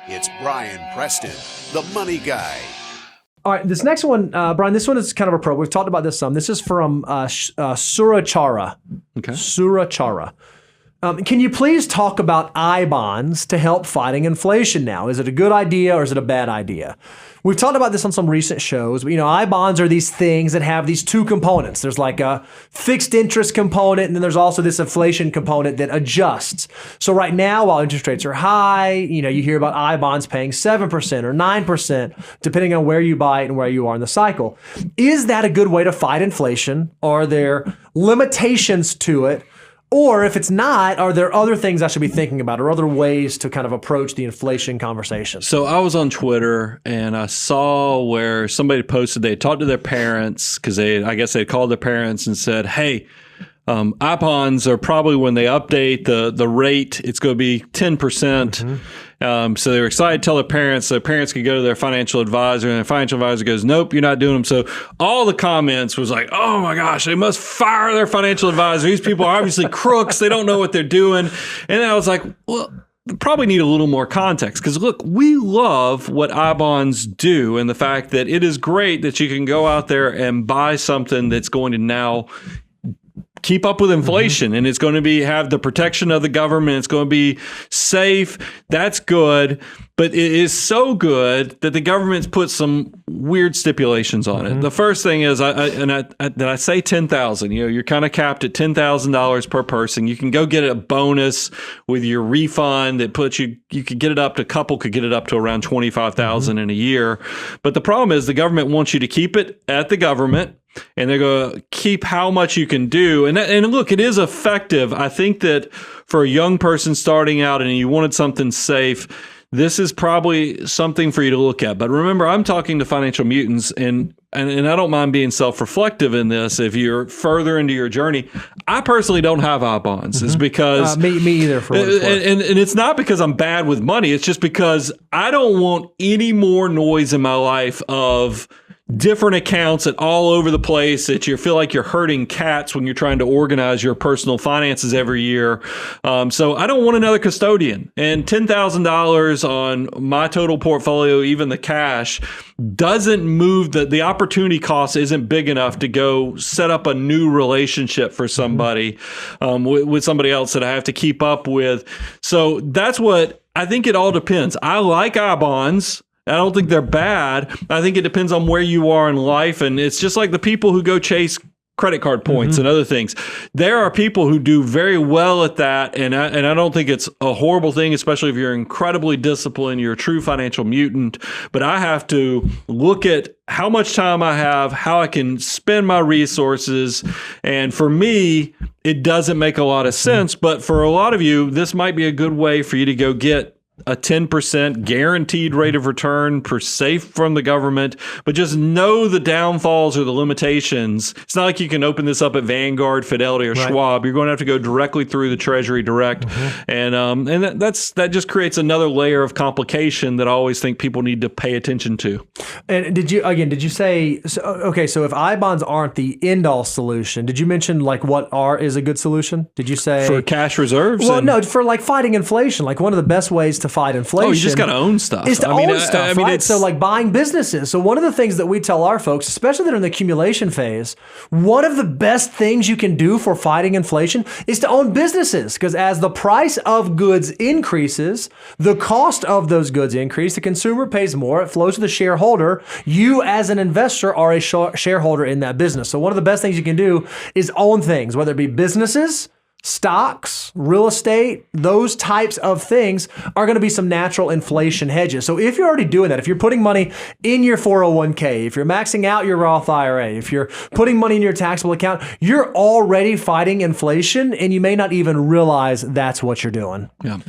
It's Brian Preston, the Money Guy. All right, this next one, Brian, this one is kind of a pro. We've talked about this some. This is from Surachara. Okay. Surachara. Can you please talk about I-bonds to help fighting inflation now? Is it a good idea or is it a bad idea? We've talked about this on some recent shows, but I-bonds are these things that have these two components. There's like a fixed interest component, and then there's also this inflation component that adjusts. So right now, while interest rates are high, you hear about I-bonds paying 7% or 9%, depending on where you buy it and where you are in the cycle. Is that a good way to fight inflation? Are there limitations to it? Or if it's not, are there other things I should be thinking about or other ways to kind of approach the inflation conversation? So I was on Twitter and I saw where somebody posted they talked to their parents because I guess they called their parents and said, hey, I-bonds are probably when they update the rate, it's going to be 10%. So they were excited to tell their parents so their parents could go to their financial advisor, and their financial advisor goes, nope, you're not doing them. So all the comments was like, oh my gosh, they must fire their financial advisor. These people are obviously crooks. They don't know what they're doing. And then I was like, well, probably need a little more context because look, we love what I-bonds do and the fact that it is great that you can go out there and buy something that's going to now keep up with inflation and it's going to have the protection of the government. It's going to be safe. That's good. But it is so good that the government's put some weird stipulations on it. The first thing is, did I say 10,000? You're kind of capped at $10,000 per person. You can go get a bonus with your refund that puts you could get it up to, a couple could get it up to around 25,000 in a year. But the problem is the government wants you to keep it at the government. And they're going to keep how much you can do. And look, it is effective. I think that for a young person starting out and you wanted something safe, this is probably something for you to look at. But remember, I'm talking to financial mutants, and I don't mind being self-reflective in this. If you're further into your journey, I personally don't have I-bonds. It's because me either. For what it's worth. And it's not because I'm bad with money. It's just because I don't want any more noise in my life of different accounts that all over the place that you feel like you're herding cats when you're trying to organize your personal finances every year. So I don't want another custodian. And $10,000 on my total portfolio, even the cash, doesn't move. The opportunity cost isn't big enough to go set up a new relationship for somebody with somebody else that I have to keep up with. So that's what I think. It all depends. I like I-bonds. I don't think they're bad. I think it depends on where you are in life. And it's just like the people who go chase credit card points and other things. There are people who do very well at that. And I don't think it's a horrible thing, especially if you're incredibly disciplined, you're a true financial mutant. But I have to look at how much time I have, how I can spend my resources. And for me, it doesn't make a lot of sense. But for a lot of you, this might be a good way for you to go get a 10% guaranteed rate of return per safe from the government, but just know the downfalls or the limitations. It's not like you can open this up at Vanguard, Fidelity, or Schwab. You're going to have to go directly through the Treasury Direct. And that just creates another layer of complication that I always think people need to pay attention to. And did you say, so if I-bonds aren't the end-all solution, did you mention like what is a good solution? Did you say? For cash reserves? Well, no, for like fighting inflation, like one of the best ways to fight inflation. Oh, you just got to own stuff. Is to own stuff, right? So like buying businesses. So one of the things that we tell our folks, especially that are in the accumulation phase, one of the best things you can do for fighting inflation is to own businesses. Because as the price of goods increases, the cost of those goods increase. The consumer pays more. It flows to the shareholder. You as an investor are a shareholder in that business. So one of the best things you can do is own things, whether it be businesses, stocks, real estate, those types of things are going to be some natural inflation hedges. So if you're already doing that, if you're putting money in your 401k, if you're maxing out your Roth IRA, if you're putting money in your taxable account, you're already fighting inflation and you may not even realize that's what you're doing. Yeah.